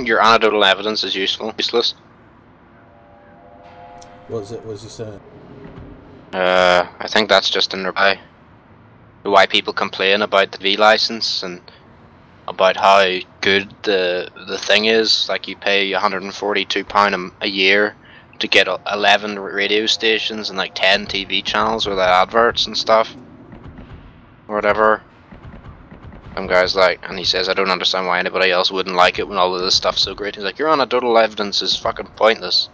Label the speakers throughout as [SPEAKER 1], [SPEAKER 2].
[SPEAKER 1] Your anecdotal evidence is useless.
[SPEAKER 2] What's he saying?
[SPEAKER 1] I think that's just in reply to why people complain about the V license and about how good the thing is. Like, you pay £142 a year to get 11 radio stations and like 10 TV channels with adverts and stuff, or whatever. Some guy's like, and he says, I don't understand why anybody else wouldn't like it when all of this stuff's so great. He's like, your anecdotal evidence is fucking pointless.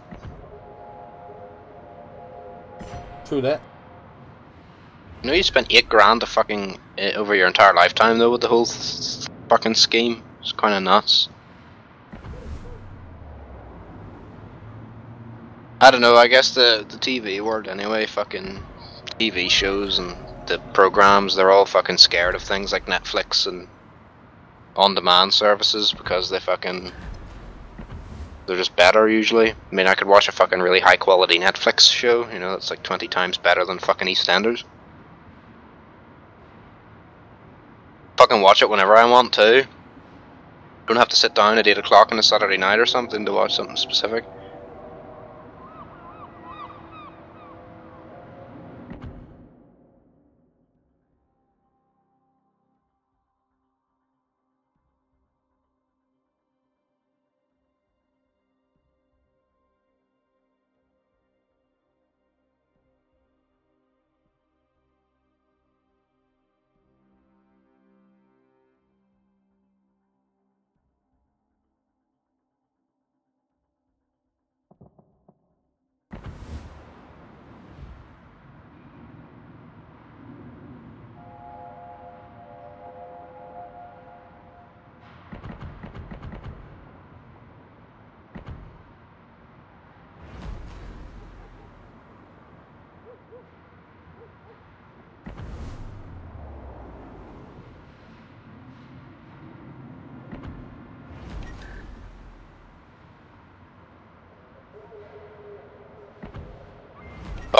[SPEAKER 2] True that.
[SPEAKER 1] You know, you spent £8 to fucking over your entire lifetime though with the whole fucking scheme. It's kind of nuts. I don't know. I guess the TV world anyway. Fucking TV shows and the programs, they're all fucking scared of things like Netflix and on-demand services because they're just better usually. I mean, I could watch a fucking really high-quality Netflix show. You know, it's like 20 times better than fucking EastEnders. Fucking watch it whenever I want to. Don't have to sit down at 8 o'clock on a Saturday night or something to watch something specific.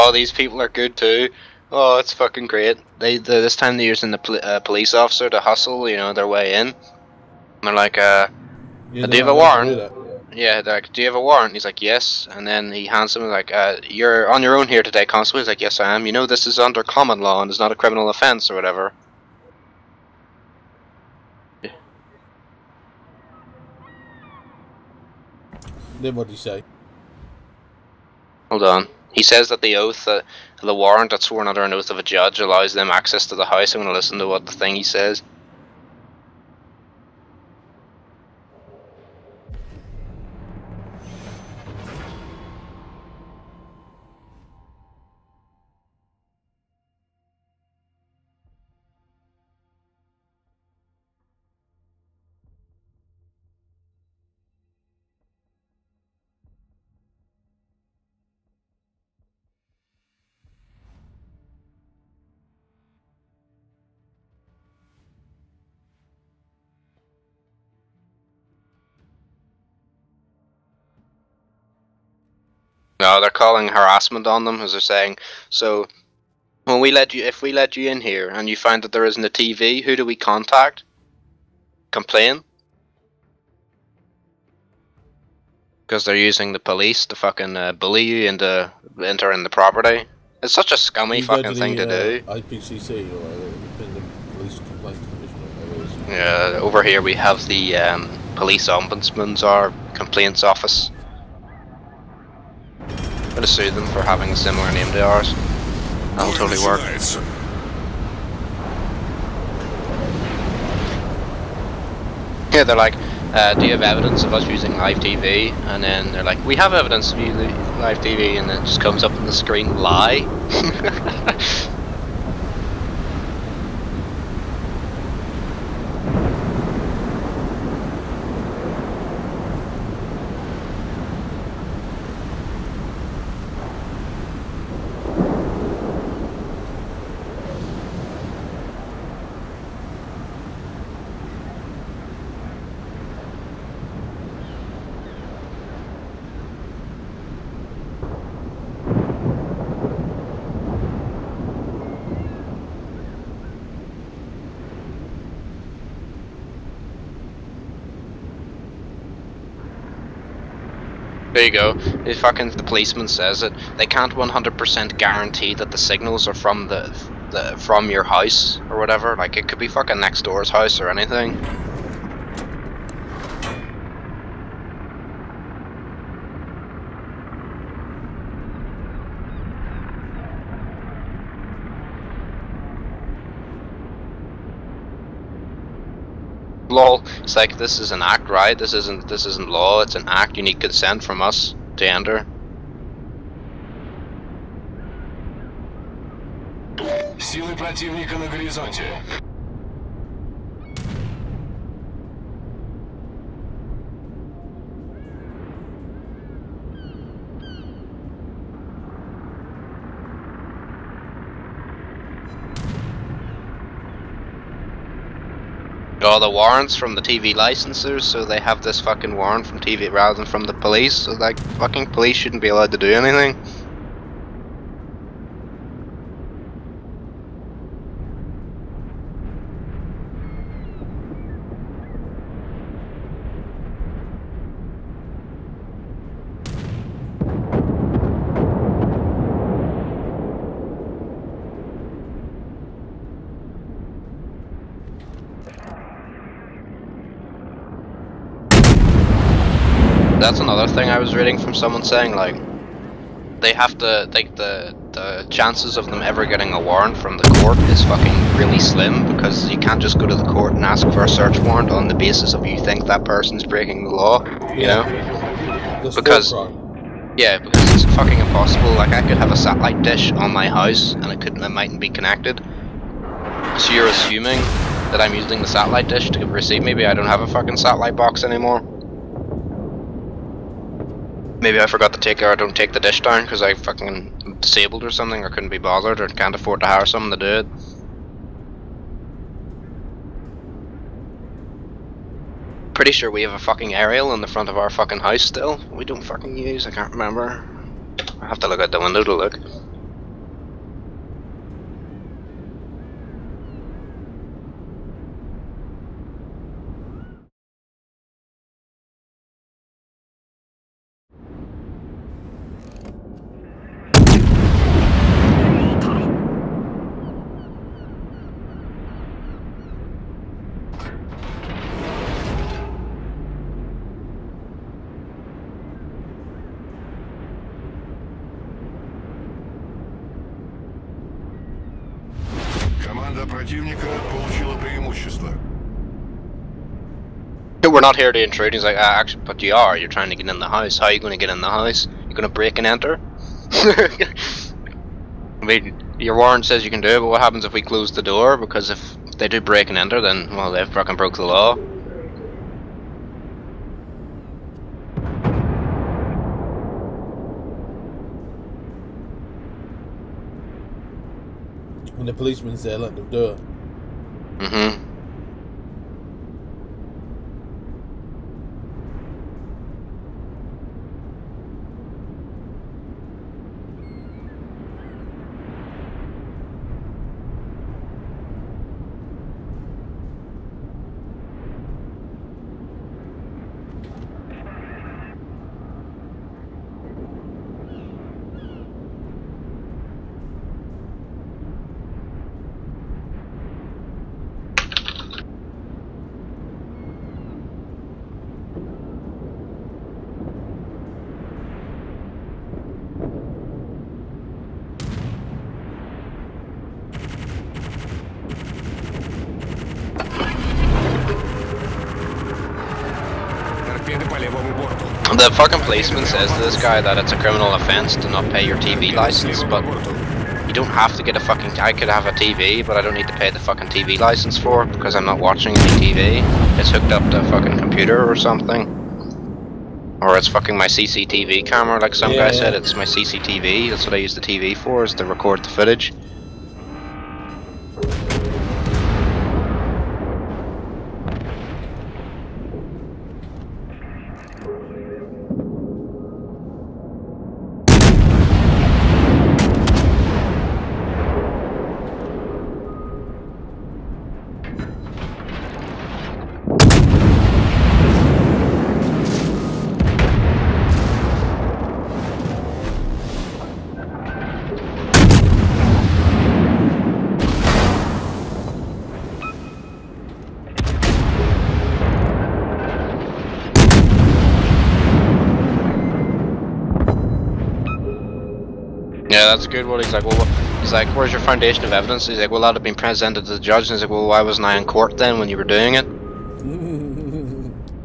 [SPEAKER 1] Oh, these people are good too. Oh, it's fucking great. This time they're using the police officer to hustle, you know, their way in. And they're like, do you have a warrant? Yeah, they're like, do you have a warrant? He's like, yes. And then he hands him like, you're on your own here today, constable. He's like, yes, I am. You know, this is under common law and it's not a criminal offence or whatever.
[SPEAKER 2] Then what did he say?
[SPEAKER 1] Hold on. He says that the oath, the warrant that's sworn under an oath of a judge allows them access to the house. I'm going to listen to what the thing he says. No, they're calling harassment on them, as they're saying. So, if we let you in here and you find that there isn't a TV, who do we contact? Complain? Because they're using the police to fucking bully you into entering the property. It's such a scummy fucking thing to do.
[SPEAKER 2] IPCC or Independent Police Complaint Commission or whatever it is.
[SPEAKER 1] Yeah, over here we have the police ombudsman's our complaints office. I'm gonna sue them for having a similar name to ours. That'll totally work. Yeah, they're like, do you have evidence of us using live TV? And then they're like, we have evidence of using live TV, and it just comes up on the screen, lie. There you go. The policeman says it. They can't 100% guarantee that the signals are from from your house or whatever. Like it could be fucking next door's house or anything. Lol. It's like this is an act, right? This isn't law. It's an act. You need consent from us to enter.
[SPEAKER 3] Силы противника на горизонте.
[SPEAKER 1] All the warrants from the TV licensors, so they have this fucking warrant from TV rather than from the police. So like, fucking police shouldn't be allowed to do anything. That's another thing I was reading from someone saying, like, they have to, like, the chances of them ever getting a warrant from the court is fucking really slim, because you can't just go to the court and ask for a search warrant on the basis of you think that person's breaking the law, you know? Because it's fucking impossible. Like, I could have a satellite dish on my house and it mightn't be connected. So you're assuming that I'm using the satellite dish to receive. Maybe I don't have a fucking satellite box anymore. Maybe I forgot to take it, or I don't take the dish down because I fucking disabled or something, or couldn't be bothered, or can't afford to hire someone to do it. Pretty sure we have a fucking aerial in the front of our fucking house still. We don't fucking use, I can't remember. I have to look out the window to look.
[SPEAKER 3] Команда противника получила преимущество.
[SPEAKER 1] We're not here to intrude. He's like, actually, but you are. You're trying to get in the house. How are you going to get in the house? You're going to break and enter? I mean, your warrant says you can do it, but what happens if we close the door? Because if they do break and enter, then, well, they've fucking broke the law.
[SPEAKER 2] When the policeman said, let them do it.
[SPEAKER 1] Mm-hmm. The fucking policeman says to this guy that it's a criminal offence to not pay your TV license, but you don't have to get a fucking... I could have a TV, but I don't need to pay the fucking TV license for it because I'm not watching any TV. It's hooked up to a fucking computer or something. Or it's fucking my CCTV camera, like some guy said, it's my CCTV. That's what I use the TV for, is to record the footage. Yeah, that's a good one. He's like, well, he's like, where's your foundation of evidence? He's like, well, that had been presented to the judge. And he's like, well, why wasn't I in court then when you were doing it?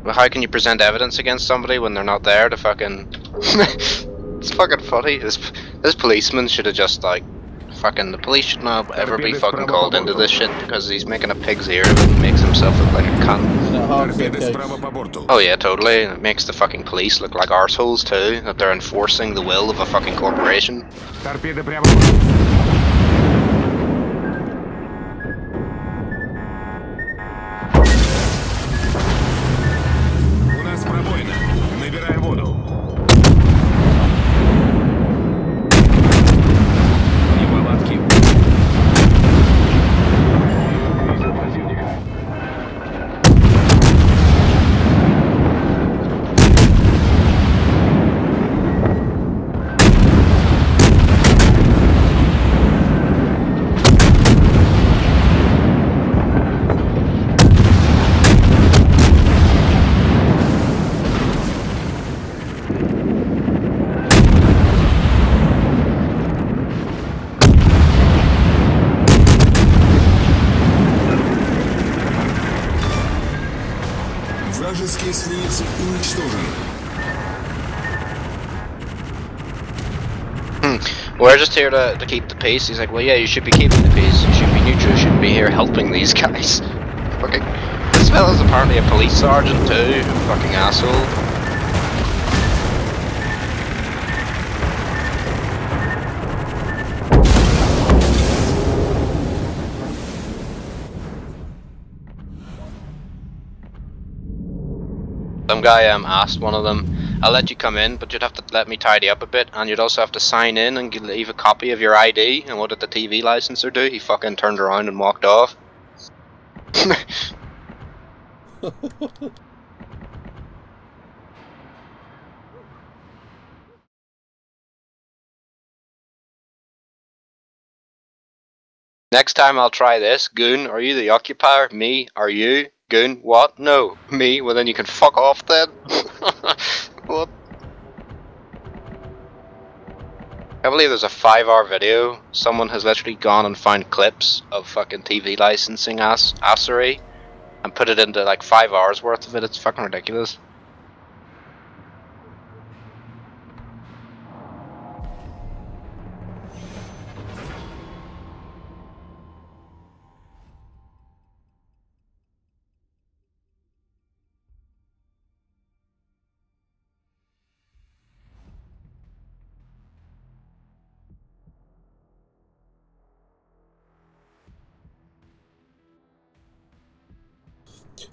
[SPEAKER 1] Well, how can you present evidence against somebody when they're not there to fucking... It's fucking funny. This policeman should have just, like, fucking... The police should not ever be fucking called into this shit because he's making a pig's ear of it and makes himself look like a cunt. Oh yeah, totally. It makes the fucking police look like arseholes too, that they're enforcing the will of a fucking corporation.
[SPEAKER 3] Вражеские эсминцы уничтожены.
[SPEAKER 1] We're just here to keep the peace. He's like, well, yeah, you should be keeping the peace. You should be neutral. You shouldn't be here helping these guys. Fucking, this fella's apparently a police sergeant too. Fucking asshole. Some guy asked one of them, I'll let you come in, but you'd have to let me tidy up a bit, and you'd also have to sign in and leave a copy of your ID. And what did the TV licenser do? He fucking turned around and walked off. Next time I'll try this. Goon, are you the occupier? Me? Are you? Goon, what? No. Me? Well then you can fuck off then. What? I believe there's a 5-hour video. Someone has literally gone and found clips of fucking TV licensing assery and put it into like 5 hours worth of it. It's fucking ridiculous.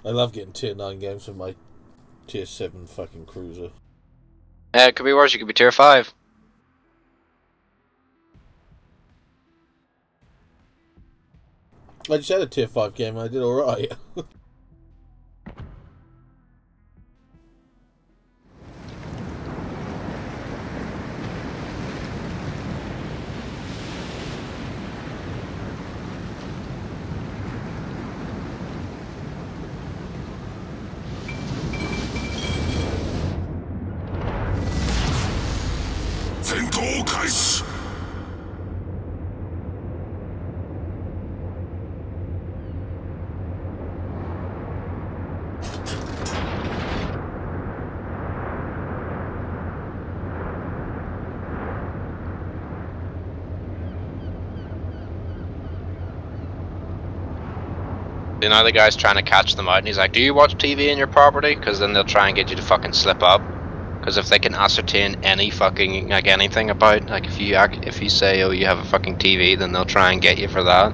[SPEAKER 2] I love getting tier 9 games with my tier 7 fucking cruiser.
[SPEAKER 1] It could be worse, you could be tier 5.
[SPEAKER 2] I just had a tier 5 game and I did alright.
[SPEAKER 1] You know, the guy's trying to catch them out, and he's like, do you watch TV in your property? Because then they'll try and get you to fucking slip up. Because if they can ascertain any fucking, like, anything about, like, if you say, oh, you have a fucking TV, then they'll try and get you for that.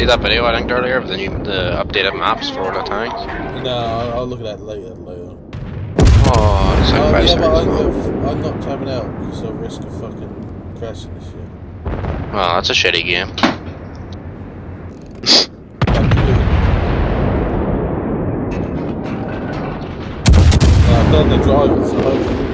[SPEAKER 1] See that video I linked earlier of the updated maps for the tanks?
[SPEAKER 2] No, I'll look at that later.
[SPEAKER 1] Oh, it's like 5
[SPEAKER 2] yeah, but
[SPEAKER 1] seconds.
[SPEAKER 2] I'm not timing out because I'll risk of fucking crashing this shit.
[SPEAKER 1] Well, that's a shitty game.
[SPEAKER 2] I've done the driving, so hopefully.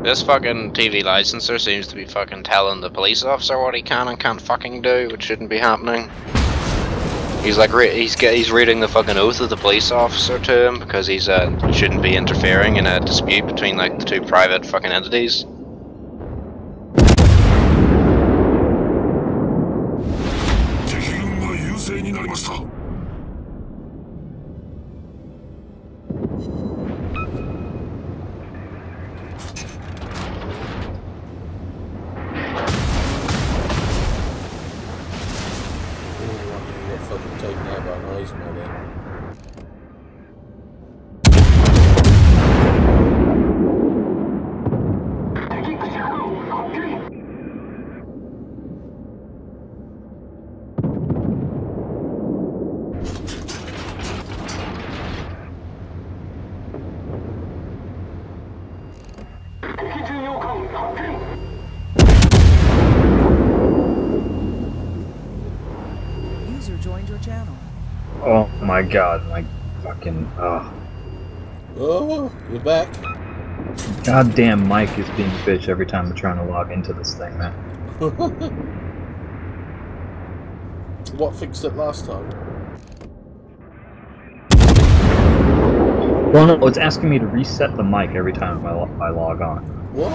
[SPEAKER 1] This fucking TV licenser seems to be fucking telling the police officer what he can and can't fucking do, which shouldn't be happening. He's like he's reading the fucking oath of the police officer to him because he's shouldn't be interfering in a dispute between like the two private fucking entities.
[SPEAKER 4] User joined your channel.
[SPEAKER 5] Oh my god, my fucking
[SPEAKER 2] Oh, you're back.
[SPEAKER 5] Goddamn mic is being a bitch every time I'm trying to log into this thing, man.
[SPEAKER 2] What fixed it last time?
[SPEAKER 5] Well, no, it's asking me to reset the mic every time I log on.
[SPEAKER 2] What?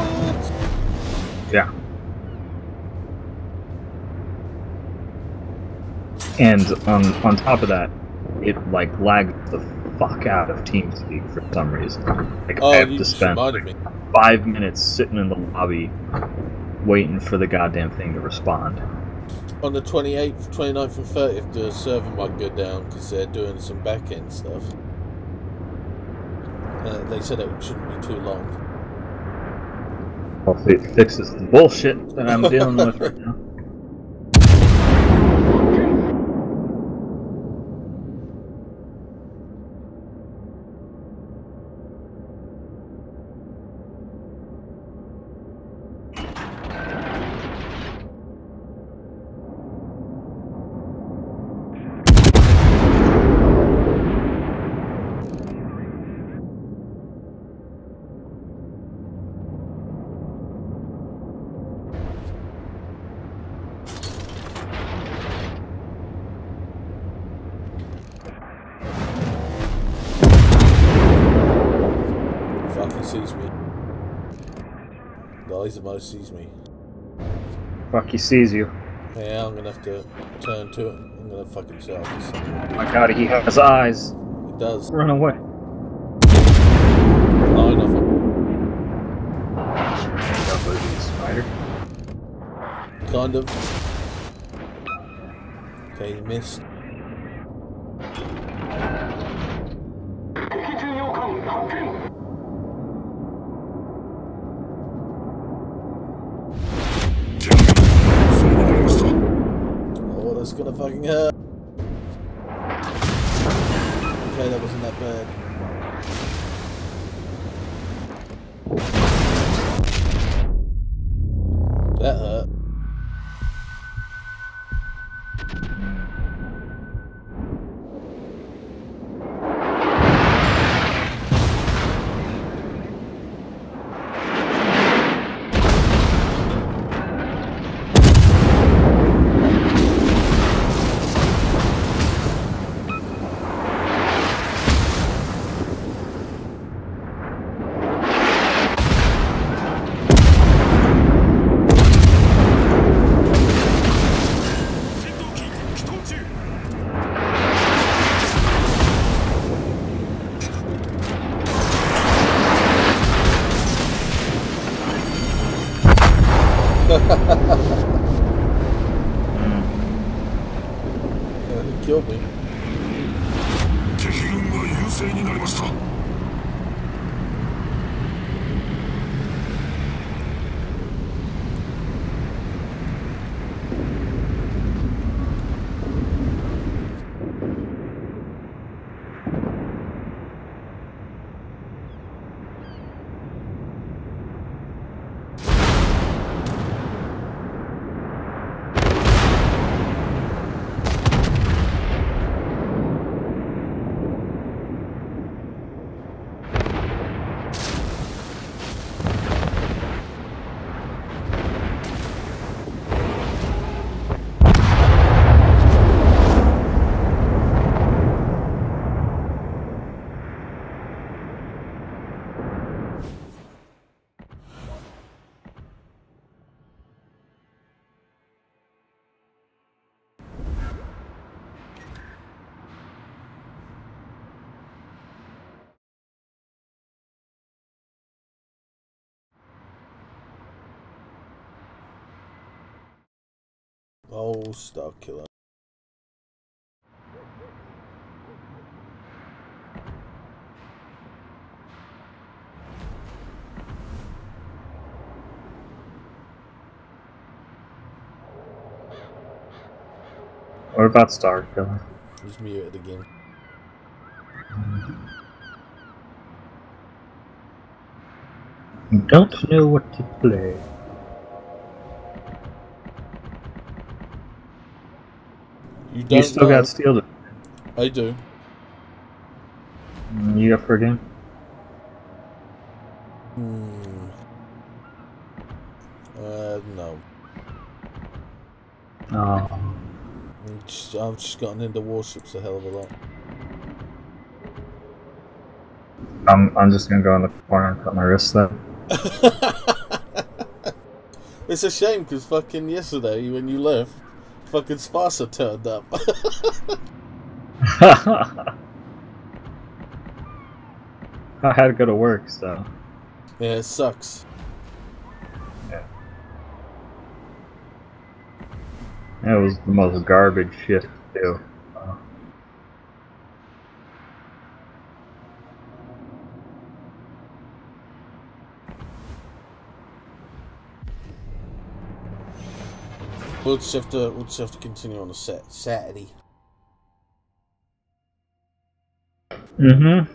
[SPEAKER 5] Yeah. And on top of that, it like lags the fuck out of TeamSpeak for some reason. Like I have to spend like 5 minutes sitting in the lobby waiting for the goddamn thing to respond.
[SPEAKER 2] On the 28th, 29th and 30th, the server might go down because they're doing some back-end stuff. They said it shouldn't be too long.
[SPEAKER 5] Hopefully it fixes the bullshit that I'm dealing with right now.
[SPEAKER 2] Sees me. The eyes of most sees me.
[SPEAKER 5] Fuck, he sees you.
[SPEAKER 2] Yeah, I'm gonna have to turn to it. I'm gonna fucking shout this.
[SPEAKER 5] Oh my god, he has eyes.
[SPEAKER 2] It does.
[SPEAKER 5] Run away.
[SPEAKER 2] 9 of them.
[SPEAKER 5] Spider.
[SPEAKER 2] Kind of. Okay, you missed. Oh, that's gonna fucking hurt. Okay, that wasn't that bad. That hurt. He killed me.
[SPEAKER 3] 敵軍が優勢になりました。
[SPEAKER 2] Oh, Star Killer.
[SPEAKER 5] What about Star Killer?
[SPEAKER 2] He's muted again.
[SPEAKER 5] Don't know what to play.
[SPEAKER 2] You
[SPEAKER 5] still got Steel.
[SPEAKER 2] I do.
[SPEAKER 5] You up for a game?
[SPEAKER 2] No.
[SPEAKER 5] Oh.
[SPEAKER 2] I've just gotten into Warships a hell of a lot.
[SPEAKER 5] I'm just gonna go in the corner and cut my wrist then.
[SPEAKER 2] It's a shame because fucking yesterday when you left, fucking Sparsa turned up.
[SPEAKER 5] I had to go to work, so.
[SPEAKER 2] Yeah, it sucks.
[SPEAKER 5] Yeah. It was the most garbage shit to do.
[SPEAKER 2] We'll just have to continue on a Saturday.
[SPEAKER 5] Mm-hmm.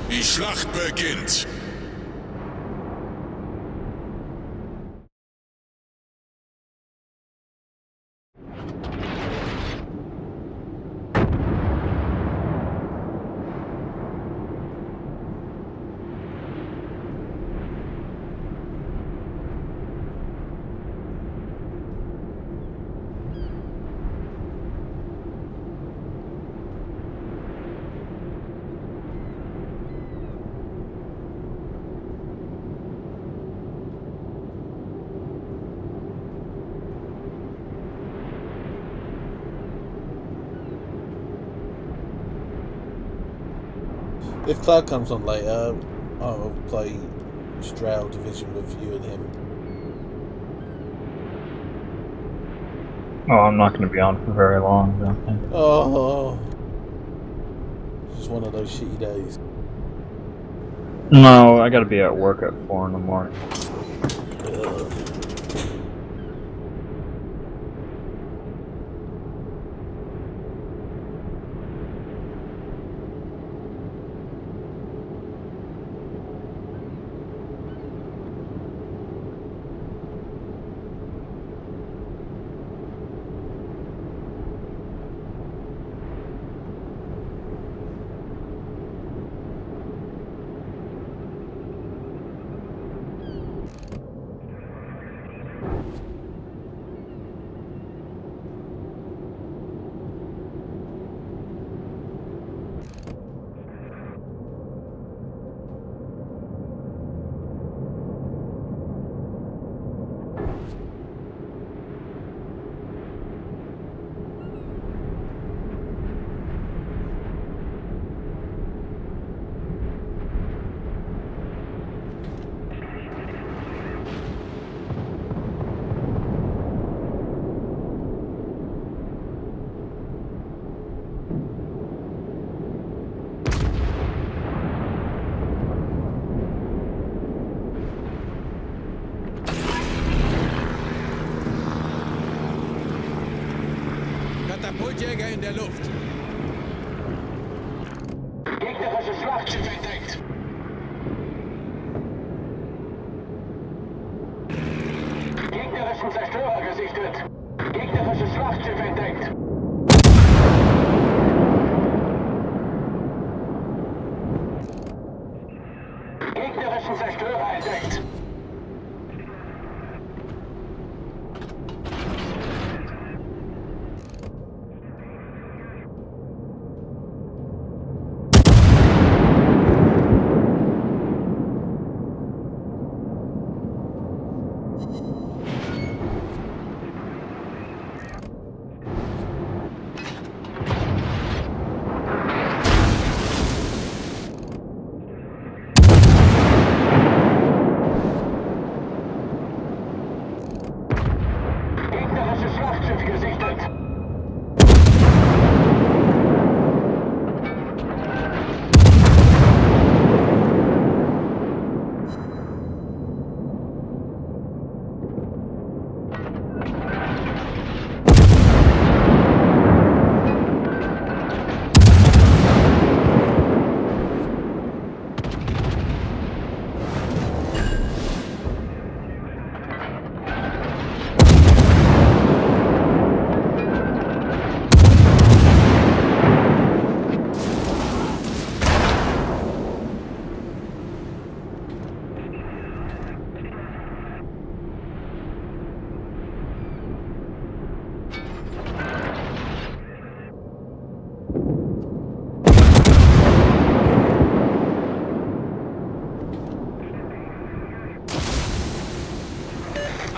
[SPEAKER 3] Die Schlacht beginnt.
[SPEAKER 2] If Cloud comes on later, I'll play Stroud Division with you and him.
[SPEAKER 5] Oh, I'm not going to be on for very long, I don't think.
[SPEAKER 2] Oh, just one of those shitty days.
[SPEAKER 5] No, I got to be at work at 4 in the morning.
[SPEAKER 2] Ugh.
[SPEAKER 6] Katapultjäger in der Luft. Gegnerische Schlachtschiff entdeckt. Gegnerischen Zerstörer gesichtet. Gegnerisches Schlachtschiff entdeckt. Gegnerischen Zerstörer entdeckt.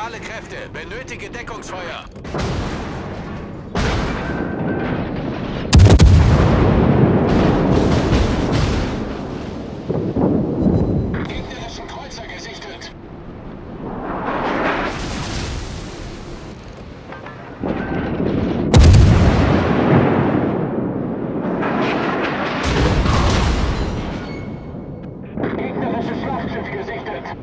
[SPEAKER 6] Alle Kräfte, benötige Deckungsfeuer. Gegnerischen Kreuzer gesichtet. Gegnerisches Schlachtschiff gesichtet.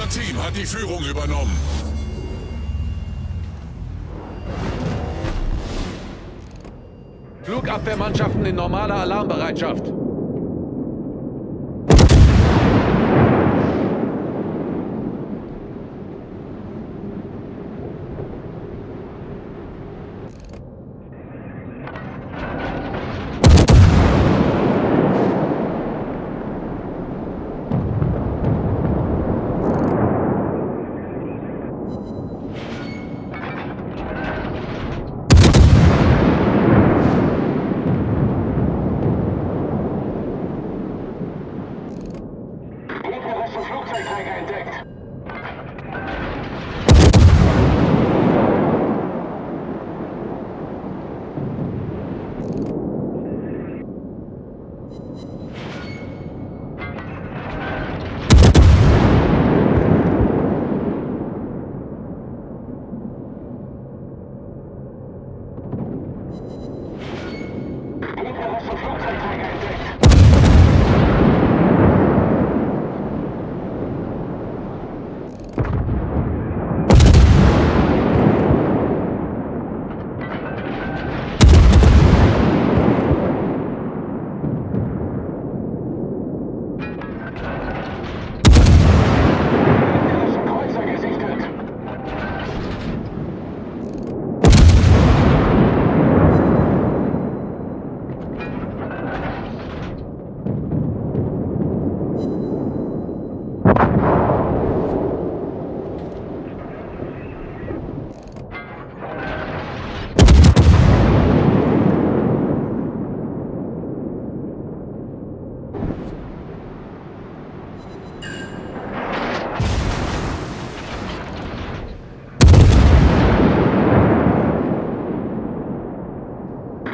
[SPEAKER 3] Unser Team hat die Führung übernommen.
[SPEAKER 6] Flugabwehrmannschaften in normaler Alarmbereitschaft. Flugzeugträger entdeckt. Gegnerische Flugzeugträger entdeckt.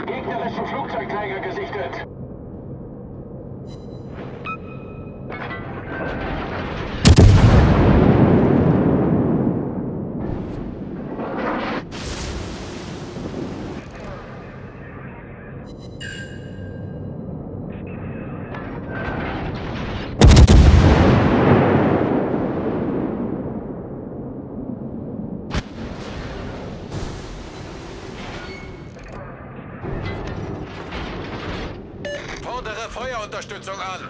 [SPEAKER 6] Gegnerischen Flugzeugträger gesichtet. Fordere Feuerunterstützung an.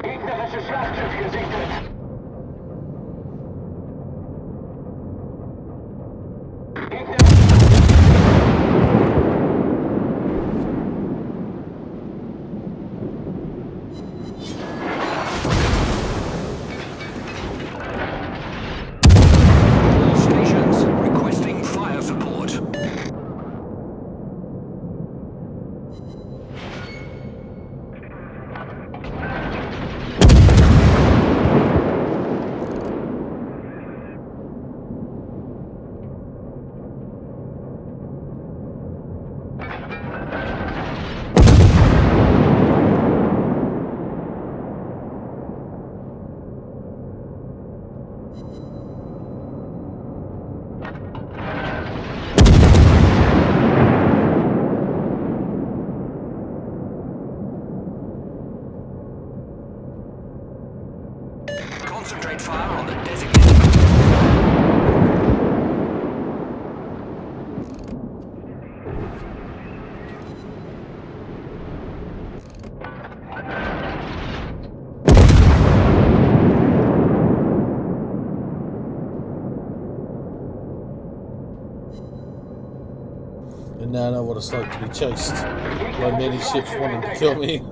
[SPEAKER 6] Gegnerisches Schlachtschiff gesichtet. Stations requesting fire support. Concentrate fire on the designated.
[SPEAKER 2] And now I know what it's like to be chased by many ships wanting to kill me.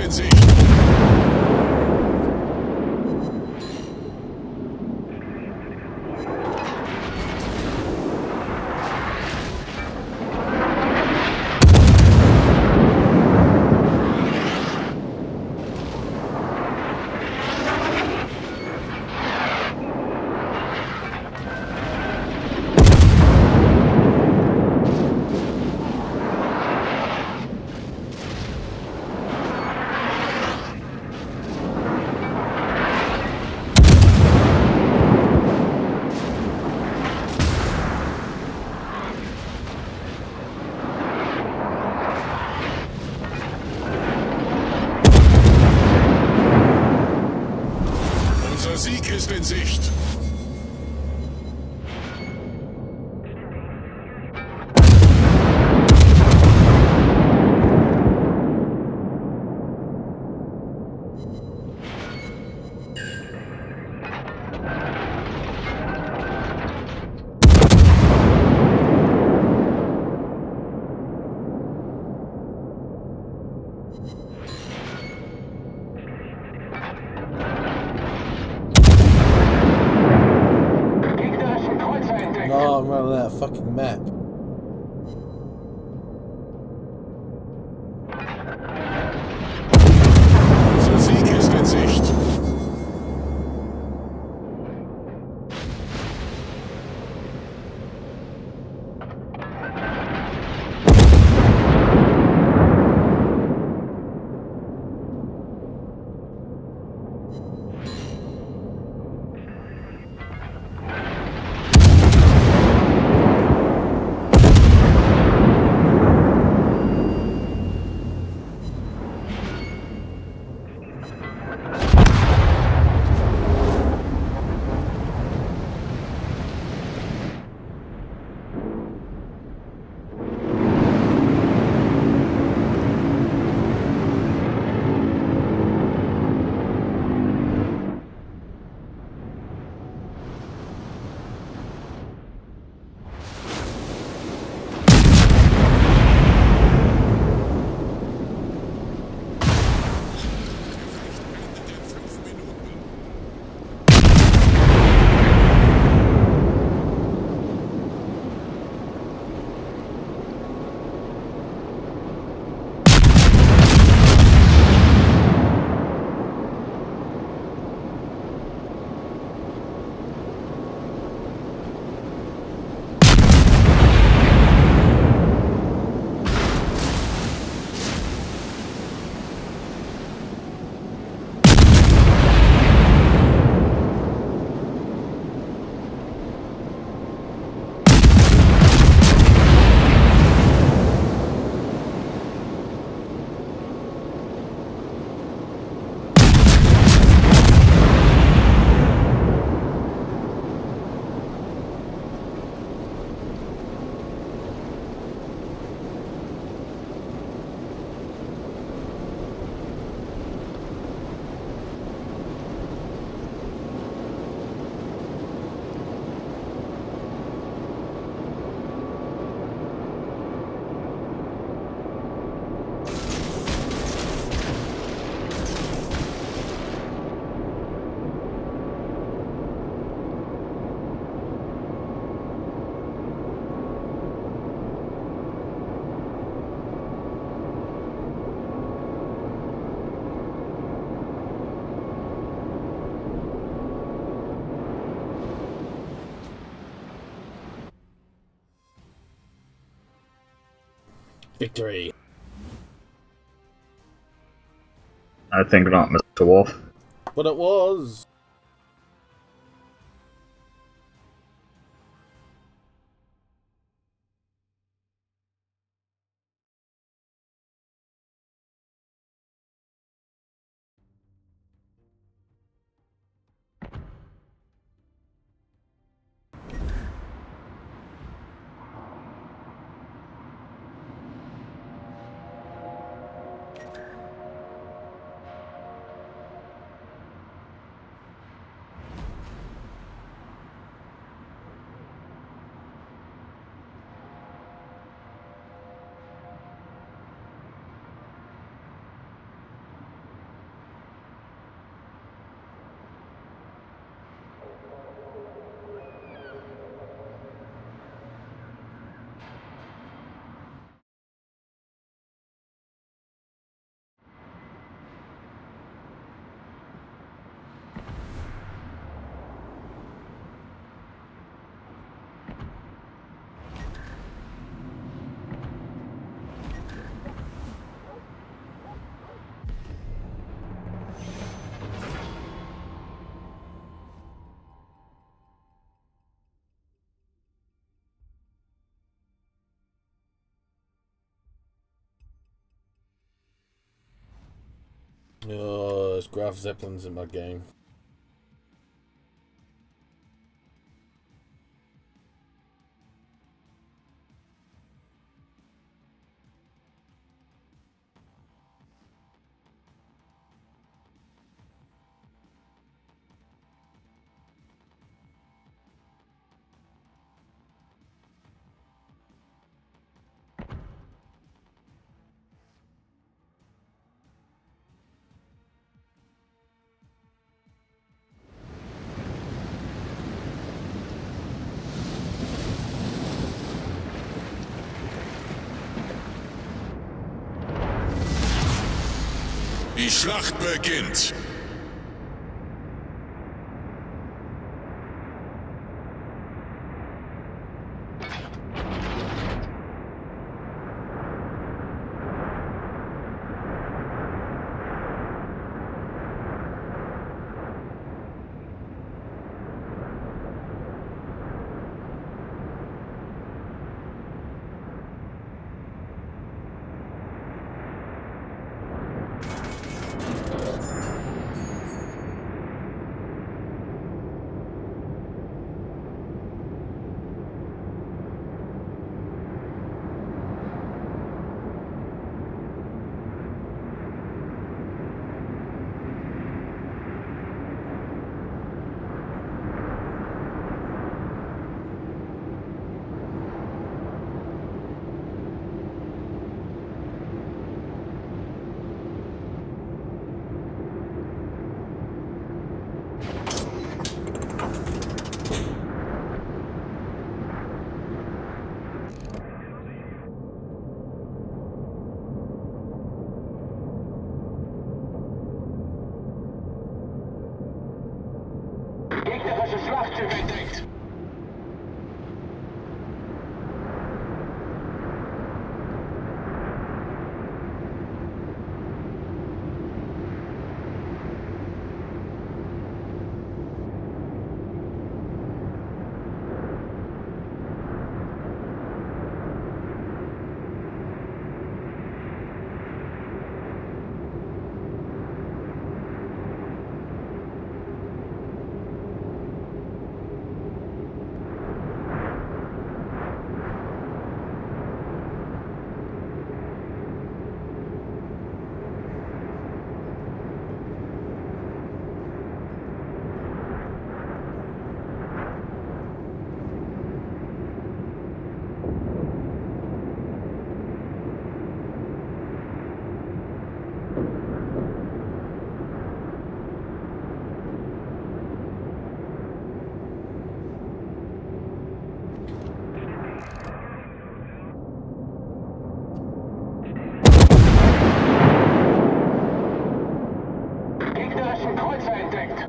[SPEAKER 3] in Sicht. Unser Sieg ist in Sicht.
[SPEAKER 2] No, I'm running out of fucking map.
[SPEAKER 3] Unser Sieg ist in Sicht.
[SPEAKER 2] Victory.
[SPEAKER 5] I think not, Mr. Wolf.
[SPEAKER 2] But it was. Oh, there's Graf Zeppelins in my game.
[SPEAKER 3] Die Schlacht beginnt.
[SPEAKER 6] Gegnerische Schlachtschiff entdeckt. Kreuzer entdeckt.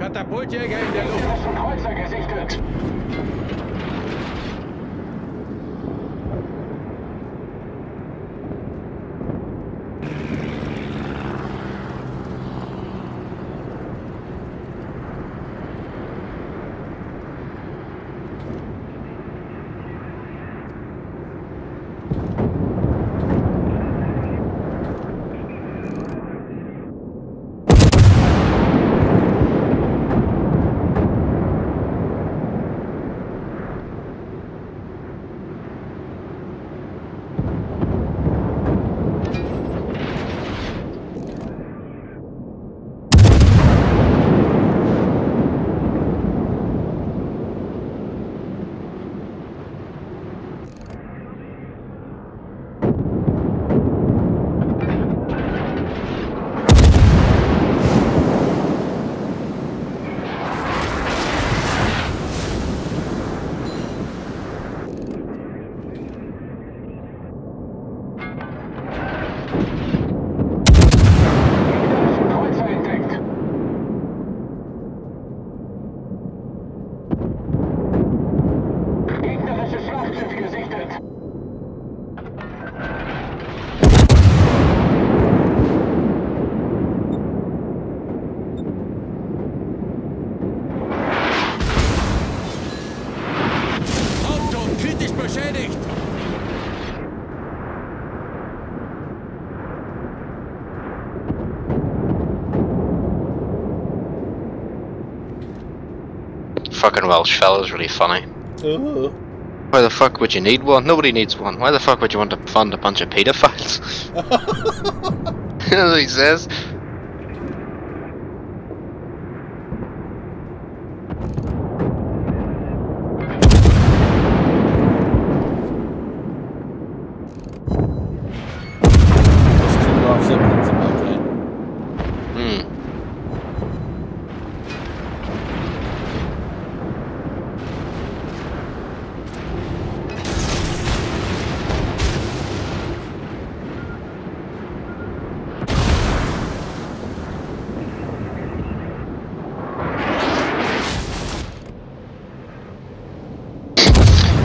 [SPEAKER 7] Katapultjäger in der Luft.
[SPEAKER 6] Gegnerischen Kreuzer gesichtet.
[SPEAKER 1] fucking Welsh fella's really funny.
[SPEAKER 2] Ooh.
[SPEAKER 1] Why the fuck would you need one? Nobody needs one. Why the fuck would you want to fund a bunch of pedophiles? That's what he says.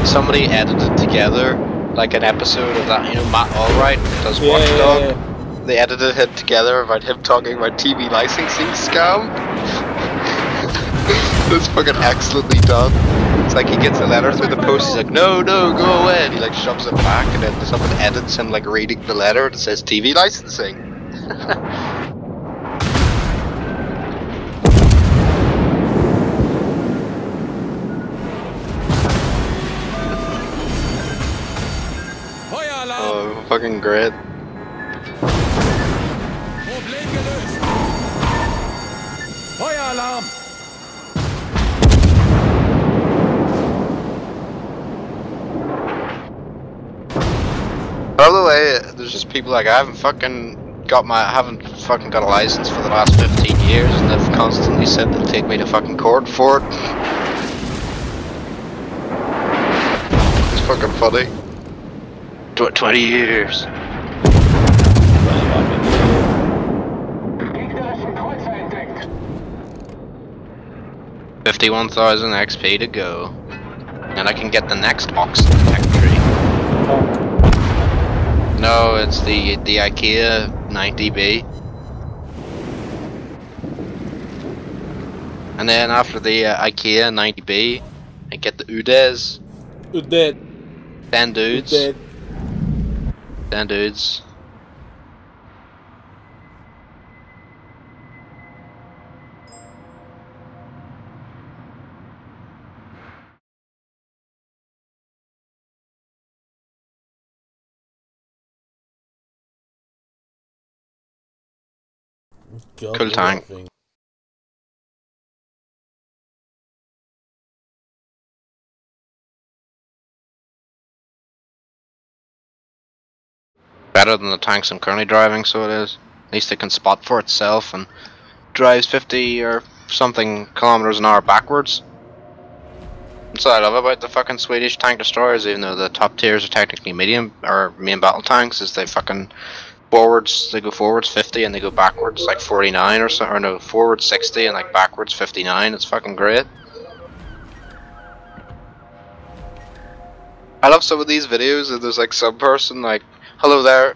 [SPEAKER 1] Somebody edited together like an episode of that, you know, Matt Allwright does Watchdog. Yeah. They edited it together about him talking about TV licensing scam. It's fucking excellently done. It's like he gets a letter through the post, he's like, no, go away, and he like shoves it back, and then someone edits him like reading the letter and it says TV licensing. Oh, fucking great.
[SPEAKER 7] Problem gelöst. Feueralarm!
[SPEAKER 1] By the way, there's just people like I haven't fucking got a license for the last 15 years, and they've constantly said they'll take me to fucking court for it. It's fucking funny. 20 years.
[SPEAKER 6] Gegnerischen Kreuzer entdeckt.
[SPEAKER 1] 51,000 XP to go. And I can get the next Oxen factory. No, it's the IKEA 90B. And then after the IKEA 90B, I get the Udes.
[SPEAKER 2] Uded.
[SPEAKER 1] 10 dudes.
[SPEAKER 2] Uded.
[SPEAKER 1] 10 dudes.
[SPEAKER 2] God,
[SPEAKER 1] Cool tank. Better than the tanks I'm currently driving, so it is. At least it can spot for itself and drives 50 or something kilometers an hour backwards. That's what I love about the fucking Swedish tank destroyers, even though the top tiers are technically medium or main battle tanks, is they fucking they go forwards 50 and they go backwards like 49 or so, or no, forwards 60 and like backwards 59. It's fucking great. I love some of these videos and there's like some person like, hello there,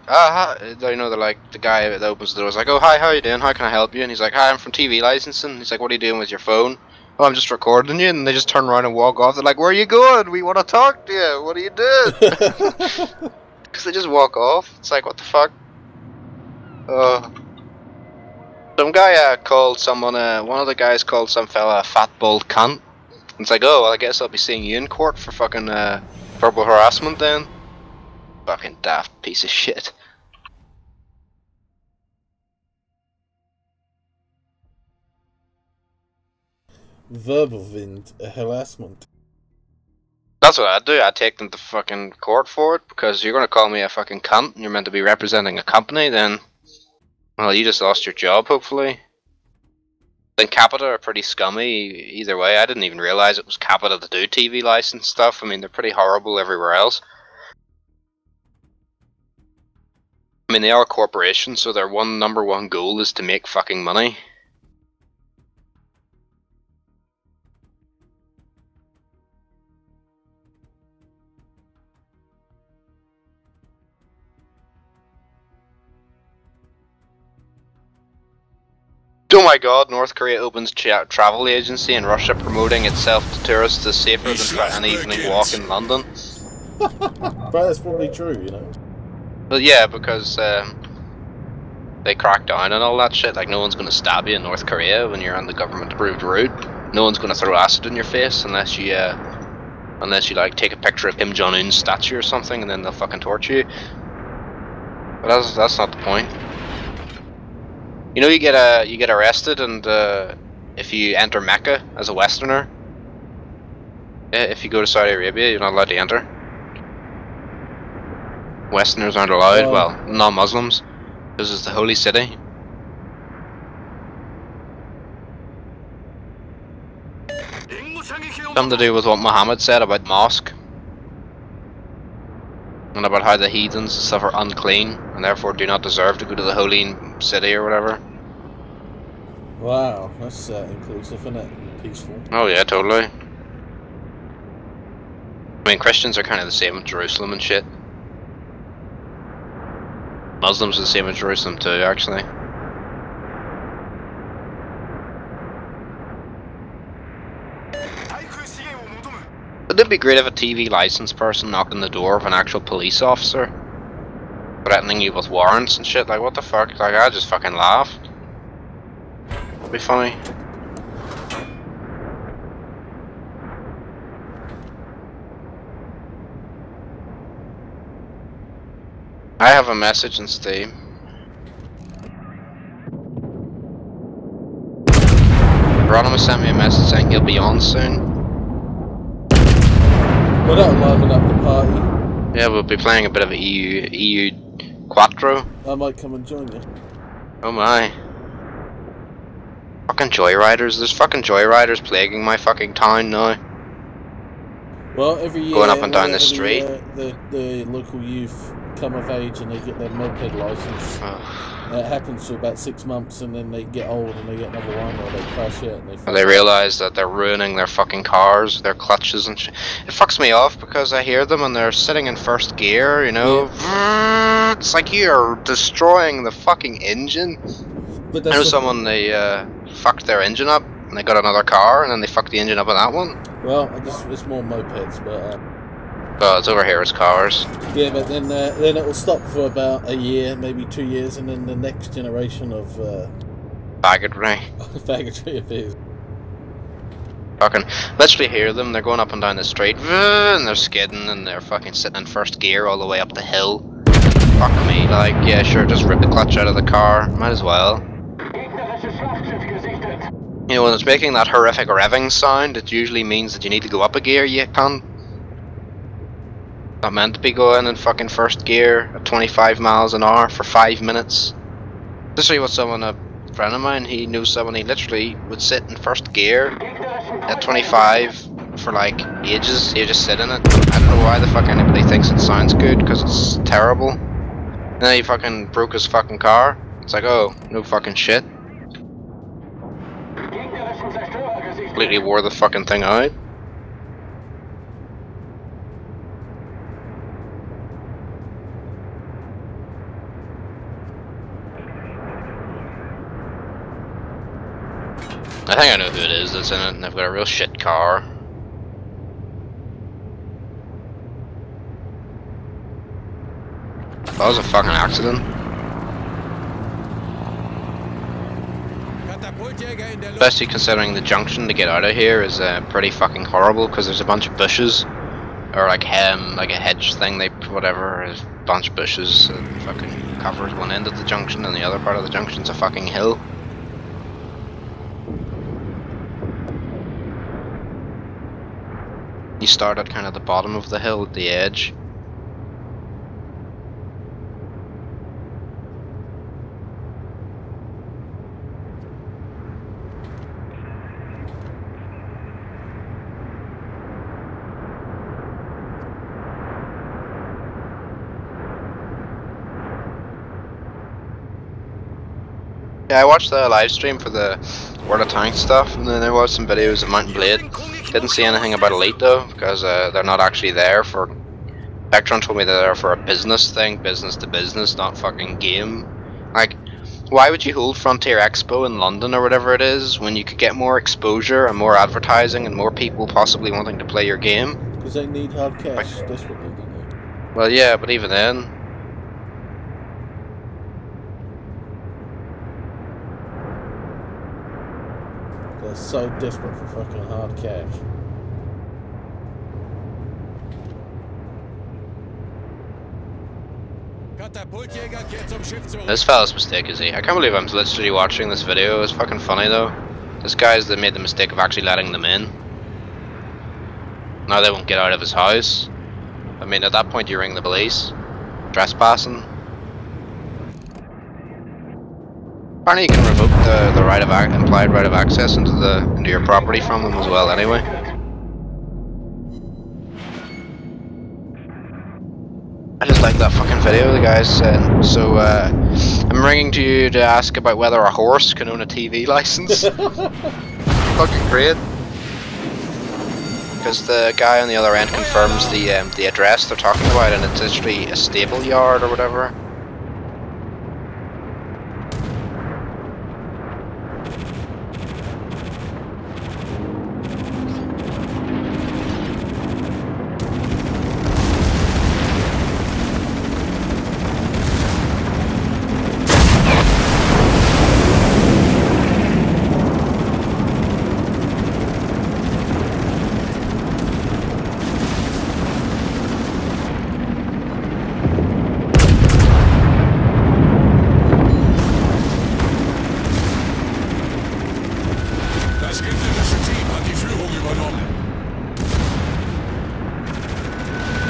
[SPEAKER 1] you know, they're like, the guy that opens the door is like, oh hi, how you doing, how can I help you? And he's like, hi, I'm from TV licensing. He's like, what are you doing with your phone? Oh, I'm just recording you. And they just turn around and walk off. They're like, where are you going? We want to talk to you. What are you doing? Because they just walk off. It's like, what the fuck? Some guy called someone, one of the guys called some fella a fat bald cunt. And it's like, oh, well, I guess I'll be seeing you in court for fucking verbal harassment then. Fucking daft piece of shit.
[SPEAKER 2] Verbal harassment.
[SPEAKER 1] That's what I'd do. I'd take them to fucking court for it, because you're gonna call me a fucking cunt and you're meant to be representing a company, then, well, you just lost your job, hopefully. Then Capita are pretty scummy either way. I didn't even realize it was Capita to do TV license stuff. I mean, they're pretty horrible everywhere else. I mean, they are a corporation, so their number one goal is to make fucking money. Oh my god, North Korea opens travel agency in Russia promoting itself to tourists as safer than an evening walk in London.
[SPEAKER 2] But that's probably true, you know.
[SPEAKER 1] But yeah, because they crack down and all that shit, like no one's gonna stab you in North Korea when you're on the government approved route. no one's gonna throw acid in your face unless you like take a picture of Kim Jong-un's statue or something, and then they'll fucking torture you. But that's not the point. You know, you get arrested, and if you enter Mecca as a Westerner, if you go to Saudi Arabia, you're not allowed to enter. Westerners aren't allowed. Well, non-Muslims, because it's the holy city. Something to do with what Muhammad said about mosque, and about how the heathens and stuff are unclean and therefore do not deserve to go to the holy city or whatever.
[SPEAKER 2] Wow, that's inclusive, isn't it? Peaceful.
[SPEAKER 1] Oh yeah, totally. I mean, Christians are kind of the same with Jerusalem and shit. Muslims are the same with Jerusalem too, actually. Wouldn't it be great if a TV license person knocked on the door of an actual police officer, threatening you with warrants and shit? Like, what the fuck? Like, I'd just fucking laugh. That'd be funny. I have a message in Steam. Hieronymus sent me a message saying he'll be on soon.
[SPEAKER 2] Well, that'll liven up the party.
[SPEAKER 1] Yeah, we'll be playing a bit of EU Quattro.
[SPEAKER 2] I might come and join you.
[SPEAKER 1] Oh my. Fucking joyriders. There's fucking joyriders plaguing my fucking town now.
[SPEAKER 2] Well, every year,
[SPEAKER 1] going up and down the street.
[SPEAKER 2] The local youth come of age and they get their moped license. It happens for about 6 months, and then they get old and they get another one, or they crash it and
[SPEAKER 1] they realise that they're ruining their fucking cars, their clutches and shit. It fucks me off because I hear them and they're sitting in first gear, you know. Yeah. It's like you're destroying the fucking engine.
[SPEAKER 2] But
[SPEAKER 1] I know someone, they fucked their engine up and they got another car and then they fucked the engine up in that one.
[SPEAKER 2] Well, it's more mopeds, but
[SPEAKER 1] oh, it's over here, it's cars.
[SPEAKER 2] Yeah, but then it will stop for about a year, maybe 2 years, and then the next generation of
[SPEAKER 1] faggotry
[SPEAKER 2] appears.
[SPEAKER 1] Fucking literally hear them, they're going up and down the street, and they're skidding, and they're fucking sitting in first gear all the way up the hill. Fuck me, like, yeah, sure, just rip the clutch out of the car, might as well. You know, when it's making that horrific revving sound, it usually means that you need to go up a gear, you cunt. Not meant to be going in fucking first gear at 25 miles an hour for 5 minutes. This is what someone, a friend of mine, he knew someone, he literally would sit in first gear at 25 for like ages. He would just sit in it. I don't know why the fuck anybody thinks it sounds good, because it's terrible. And then he fucking broke his fucking car. It's like, oh, no fucking shit. Completely wore the fucking thing out. I think I know who it is that's in it, and they've got a real shit car. That was a fucking accident. Especially considering the junction to get out of here is pretty fucking horrible, because there's a bunch of bushes, or like a hedge thing, whatever, is a bunch of bushes that fucking covers one end of the junction, and the other part of the junction's a fucking hill. You start at kind of the bottom of the hill at the edge. Yeah, I watched the live stream for the World of Tanks stuff, and then I watched some videos of Mountain Blade. Didn't see anything about Elite though, because they're not actually there for... Vectron told me they're there for a business thing, business to business, not fucking game. Like, why would you hold Frontier Expo in London or whatever it is, when you could get more exposure and more advertising and more people possibly wanting to play your game?
[SPEAKER 2] Because they need hard cash desperately, don't they?
[SPEAKER 1] Well, yeah, but even then...
[SPEAKER 2] They're so desperate for fucking hard cash.
[SPEAKER 1] This fella's mistake is he? I can't believe I'm literally watching this video. It's fucking funny though. This guy's that made the mistake of actually letting them in. Now they won't get out of his house. I mean, at that point you ring the police. Trespassing. Apparently you can revoke the right of implied right of access into your property from them as well. Anyway. I just like that fucking video the guys said. So I'm ringing to you to ask about whether a horse can own a TV license. Fucking great. Because the guy on the other end confirms the address they're talking about, and it's actually a stable yard or whatever.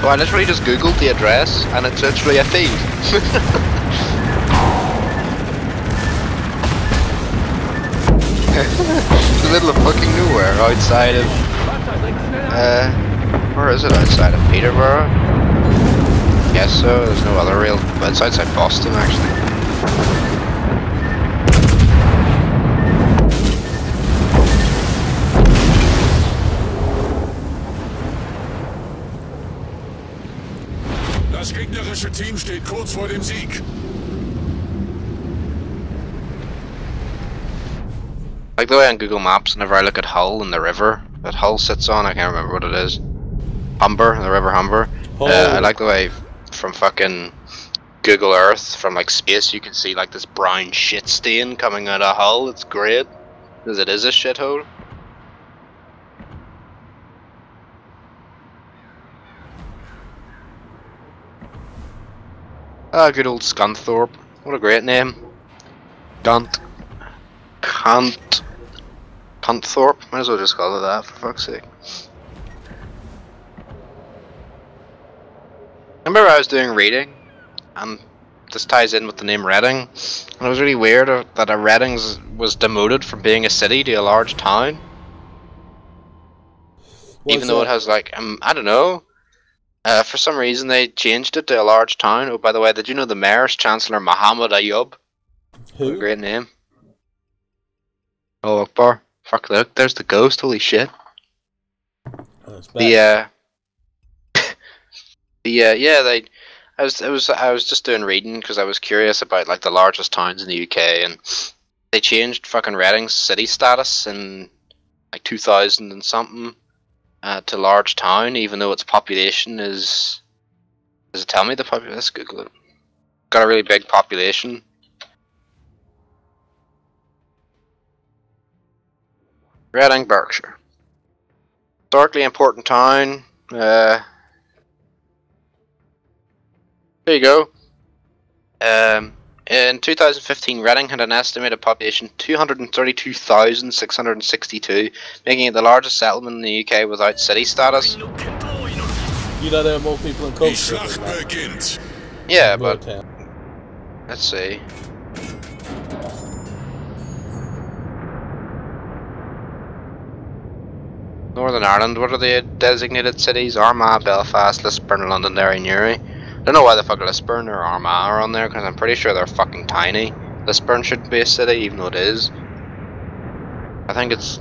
[SPEAKER 1] So I literally just googled the address, and it's literally a field. It's the middle of fucking nowhere, outside of... where is it? Outside of Peterborough? Guess so, there's no other real... but it's outside Boston, actually.
[SPEAKER 3] Das gegnerische Team steht kurz vor dem Sieg.
[SPEAKER 1] Like the way on Google Maps, whenever I look at Hull and the river that Hull sits on, I can't remember what it is. Humber, the river Humber. I like the way from fucking Google Earth, from like space, you can see like this brown shit stain coming out of Hull. It's great, because it is a shithole. Ah, good old Scunthorpe. What a great name. Cunthorpe. Might as well just call it that, for fuck's sake. Remember I was doing reading, and this ties in with the name Reading, and it was really weird that a Reading was demoted from being a city to a large town. Even though it has like, I don't know. For some reason they changed it to a large town. Oh, by the way, did you know the mayor's Chancellor Mohammed Ayyub?
[SPEAKER 2] Who?
[SPEAKER 1] What a great name. Oh, Akbar. Fuck, look, there's the ghost, holy shit.
[SPEAKER 2] That's bad.
[SPEAKER 1] I was just doing reading because I was curious about like the largest towns in the UK, and they changed fucking Reading's city status in like 2000 and something. To large town, even though its population is... Does it tell me the population? Let's Google it. Got a really big population. Reading, Berkshire. Historically important town. There you go. In 2015, Reading had an estimated population 232,662, making it the largest settlement in the UK without city status.
[SPEAKER 2] You know there are more people in Colchester than that.
[SPEAKER 1] Yeah, but let's see. Northern Ireland, what are the designated cities? Armagh, Belfast, Lisburn, Londonderry, Newry. I don't know why the fuck Lisburn or Armagh are on there, because I'm pretty sure they're fucking tiny. Lisburn shouldn't be a city, even though it is. I think it's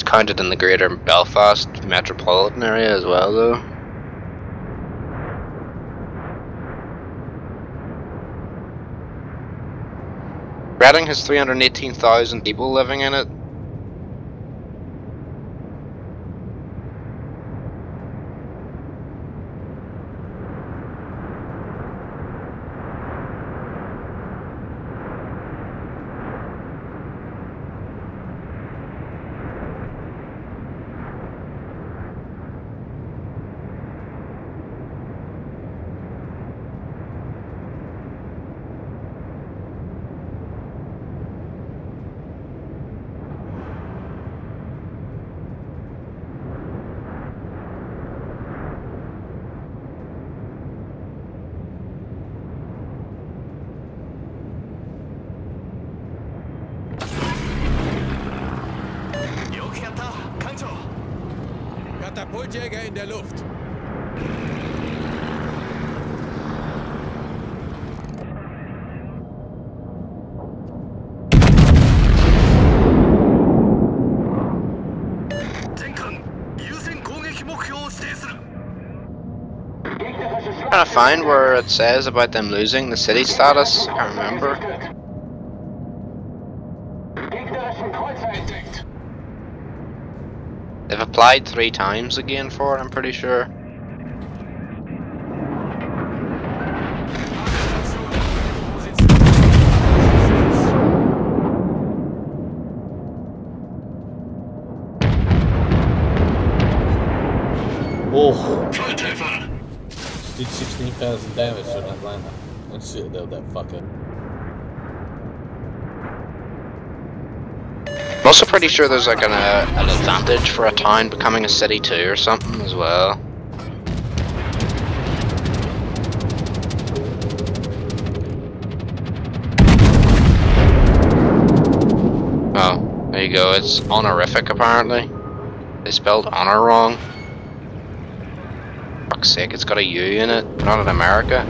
[SPEAKER 1] counted in the greater Belfast metropolitan area as well, though. Reading has 318,000 people living in it.
[SPEAKER 7] Katapultjäger in der Luft.
[SPEAKER 1] Trying to find where it says about them losing the city status. I can't remember. They've applied 3 times again for it, I'm pretty sure.
[SPEAKER 2] Oh, did 16,000 damage to Atlanta and citadel that fucker.
[SPEAKER 1] I'm also pretty sure there's like an advantage for a town becoming a city too or something as well. Oh, there you go, it's honorific apparently. They spelled honor wrong. Fuck's sake, it's got a U in it, not in America.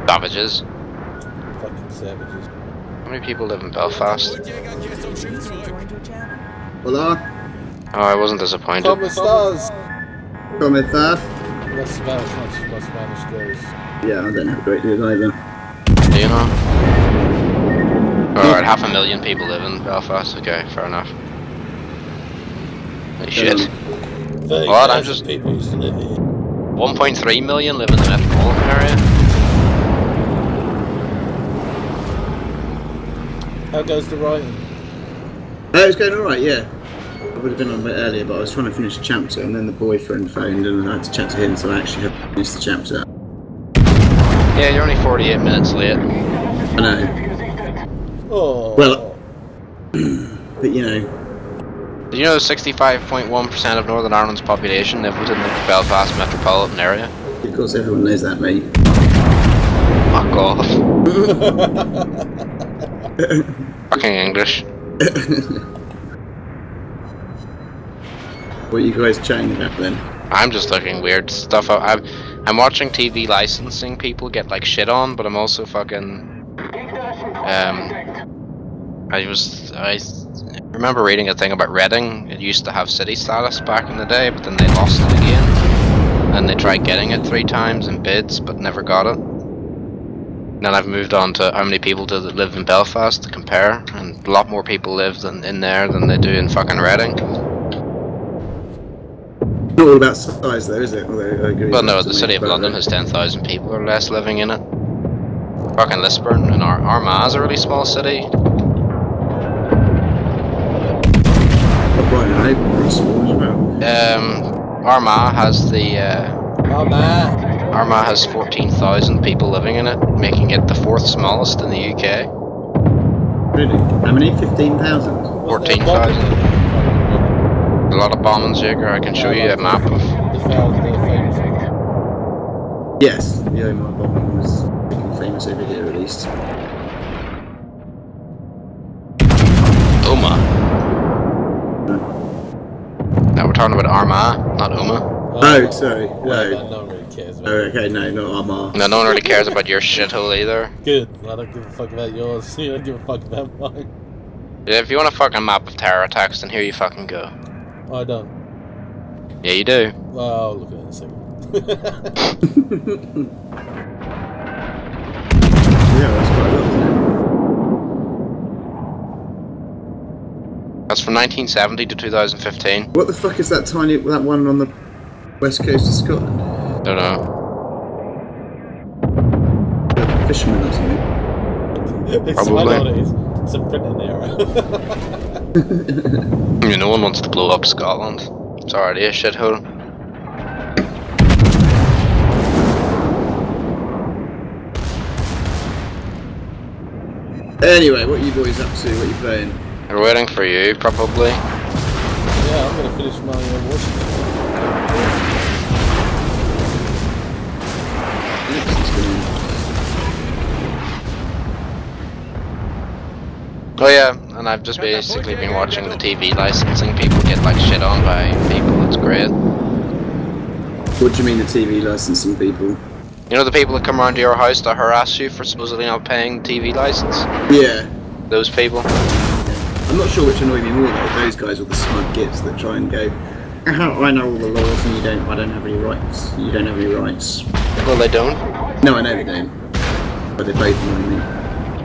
[SPEAKER 1] Savages.
[SPEAKER 2] Fucking savages.
[SPEAKER 1] How many people live in Belfast?
[SPEAKER 4] User joined your channel.
[SPEAKER 8] Hola,
[SPEAKER 1] Oh, I wasn't disappointed.
[SPEAKER 2] Como estás?
[SPEAKER 8] ¿cómo estás?
[SPEAKER 2] That's about as much as my Spanish goes.
[SPEAKER 8] Yeah, I don't have a great deal either.
[SPEAKER 1] Do you know? Alright, 500,000 people live in Belfast. Okay, fair enough. Holy shit. What? I'm just...
[SPEAKER 2] People used to live here.
[SPEAKER 1] 1.3 million live in the metropolitan area.
[SPEAKER 2] How goes the writing?
[SPEAKER 8] It's going alright, yeah. I would have been on a bit earlier, but I was trying to finish the chapter, and then the boyfriend phoned, and I had to chat to him, so I actually have to finish the chapter.
[SPEAKER 1] Yeah, you're only 48 minutes late.
[SPEAKER 8] I know.
[SPEAKER 2] Oh.
[SPEAKER 8] Well, but you know.
[SPEAKER 1] Did you know 65.1% of Northern Ireland's population live within the Belfast metropolitan area?
[SPEAKER 8] Of course, everyone knows that, mate.
[SPEAKER 1] Fuck off. Fucking English.
[SPEAKER 8] What are you guys chatting about then?
[SPEAKER 1] I'm just looking weird stuff. I'm watching TV licensing people get like shit on, but I'm also fucking I remember reading a thing about Reading. It used to have city status back in the day, but then they lost it again. And they tried getting it 3 times in bids, but never got it. Then I've moved on to how many people do that live in Belfast to compare, and a lot more people live in there than they do in fucking Reading.
[SPEAKER 8] Not all about size though, is it? Although I agree
[SPEAKER 1] Well, no,
[SPEAKER 8] with
[SPEAKER 1] the
[SPEAKER 8] you
[SPEAKER 1] city of
[SPEAKER 8] about
[SPEAKER 1] London
[SPEAKER 8] that.
[SPEAKER 1] has 10,000 people or less living in it. Fucking Lisburn and Armagh is a really small city.
[SPEAKER 8] Brighton and Hove are pretty small as well.
[SPEAKER 1] Armagh has the
[SPEAKER 2] Oh man.
[SPEAKER 1] Armagh has 14,000 people living in it, making it the 4th smallest in the UK.
[SPEAKER 8] Really? How many? 15,000?
[SPEAKER 1] 14,000. A lot of bombings, Jaeger. I can show you a map of.
[SPEAKER 2] The famous one.
[SPEAKER 8] Yes, the Omar bombing was famous over here at least.
[SPEAKER 1] Omagh. Now we're talking about Armagh, not Omagh.
[SPEAKER 8] Oh, sorry.
[SPEAKER 2] Well,
[SPEAKER 8] No.
[SPEAKER 2] no one really cares about
[SPEAKER 8] Oh,
[SPEAKER 2] it.
[SPEAKER 8] okay, no, not Omar.
[SPEAKER 1] No, no one really cares about your shithole either.
[SPEAKER 2] Good. I don't give a fuck about yours. You don't give a fuck about mine.
[SPEAKER 1] Yeah, if you want a fucking map of terror attacks, then here you fucking go.
[SPEAKER 2] I don't.
[SPEAKER 1] Yeah, you do.
[SPEAKER 2] Well, I'll look at it in a second.
[SPEAKER 8] Yeah, that's quite a lot, isn't it?
[SPEAKER 1] That's from 1970 to 2015.
[SPEAKER 8] What the fuck is that that one on the west coast of Scotland?
[SPEAKER 1] Don't know.
[SPEAKER 8] A fisherman or something?
[SPEAKER 2] It's, I
[SPEAKER 1] Probably.
[SPEAKER 2] know what it is. It's a printing error.
[SPEAKER 1] I mean, no one wants to blow up Scotland. It's already a shithole.
[SPEAKER 8] Anyway, what are you boys up to? What are you playing?
[SPEAKER 1] We're waiting for you, probably.
[SPEAKER 2] Yeah, I'm gonna finish my Warships.
[SPEAKER 1] Oh yeah, and I've just basically been watching the TV licensing people get like shit on by people It's great.
[SPEAKER 8] What do you mean the TV licensing people?
[SPEAKER 1] You know the people that come around to your house to harass you for supposedly not paying the TV license?
[SPEAKER 8] Yeah.
[SPEAKER 1] Those people.
[SPEAKER 8] I'm not sure which annoy me more though, those guys or the smug gits that try and go, I know all the laws and I don't have any rights. You don't have any rights.
[SPEAKER 1] Well, they don't.
[SPEAKER 8] No, I know they don't. But they both annoy me.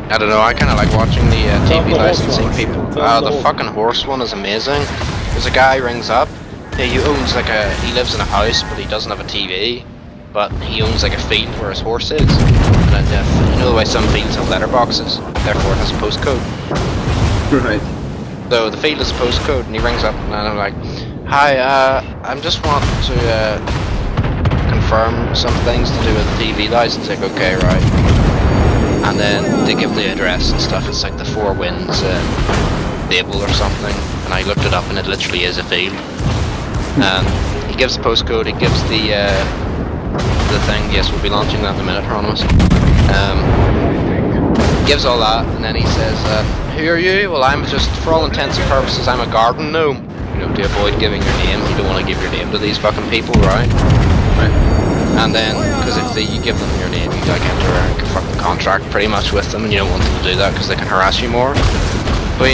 [SPEAKER 1] I don't know, I kind of like watching the TV licensing people. The fucking horse one is amazing. There's a guy rings up, he owns like he lives in a house but he doesn't have a TV. But he owns like a field where his horse is. And you know the way some fields have letterboxes, therefore it has a postcode.
[SPEAKER 8] Right.
[SPEAKER 1] So the field is a postcode, and he rings up, and I'm like, "Hi, I'm just wanting to confirm some things to do with the TV license." Like, okay, right. And then they give the address and stuff. It's like the Four Winds label or something, and I looked it up, and it literally is a field. And he gives the postcode. He gives the thing. Yes, we'll be launching that in a minute, Hieronymus. Gives all that, and then he says, "Who are you?" "Well, I'm just, for all intents and purposes, I'm a garden gnome." You know, to avoid giving your name, you don't want to give your name to these fucking people, right? And then, because if you give them your name, you like enter a fucking contract pretty much with them, and you don't want them to do that because they can harass you more. But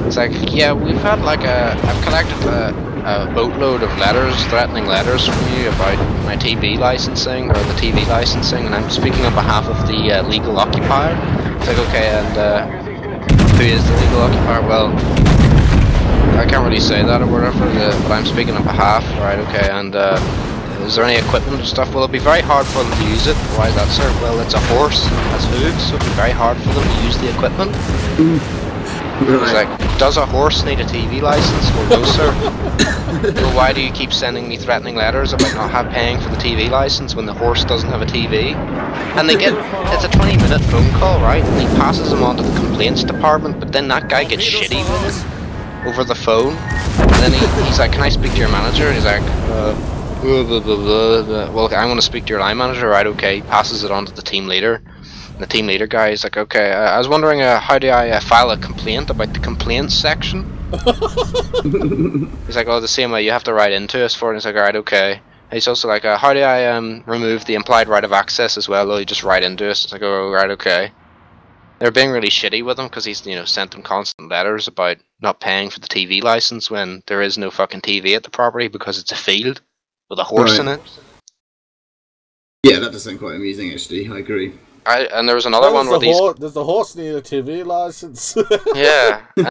[SPEAKER 1] it's like, yeah, we've had like I've collected a boatload of letters, threatening letters from you about my TV licensing, or the TV licensing, and I'm speaking on behalf of the legal occupier. It's like, okay, and who is the legal occupier? Well, I can't really say that or whatever, but I'm speaking on behalf, right, okay, and is there any equipment and stuff? Well, it'll be very hard for them to use it. Why is that, sir? Well, it's a horse, it has hooves, so it'll be very hard for them to use the equipment. It's like, does a horse need a TV license? Well, no, sir. Well, why do you keep sending me threatening letters about not paying for the TV license when the horse doesn't have a TV? And it's a 20-minute phone call, right? And he passes them on to the complaints department, but then that guy gets shitty with him over the phone. And then he's like, "Can I speak to your manager?" And he's like, blah, blah, blah, blah. "Well, I'm going to speak to your line manager," right? Okay, he passes it on to the team leader. And the team leader guy is like, "Okay, I was wondering how do I file a complaint about the complaints section?" He's like, "Oh, the same way, you have to write into us for it." And he's like, "Alright, okay." And he's also like, "How do I remove the implied right of access as well?" "Oh, you just write into us." It's like, "Oh, right, okay." They're being really shitty with him because he's, sent them constant letters about not paying for the TV license when there is no fucking TV at the property because it's a field with a horse in it.
[SPEAKER 8] Yeah, that does sound quite amusing, actually. I agree.
[SPEAKER 1] And there was another one where
[SPEAKER 2] does the horse need a TV license?
[SPEAKER 1] Yeah, and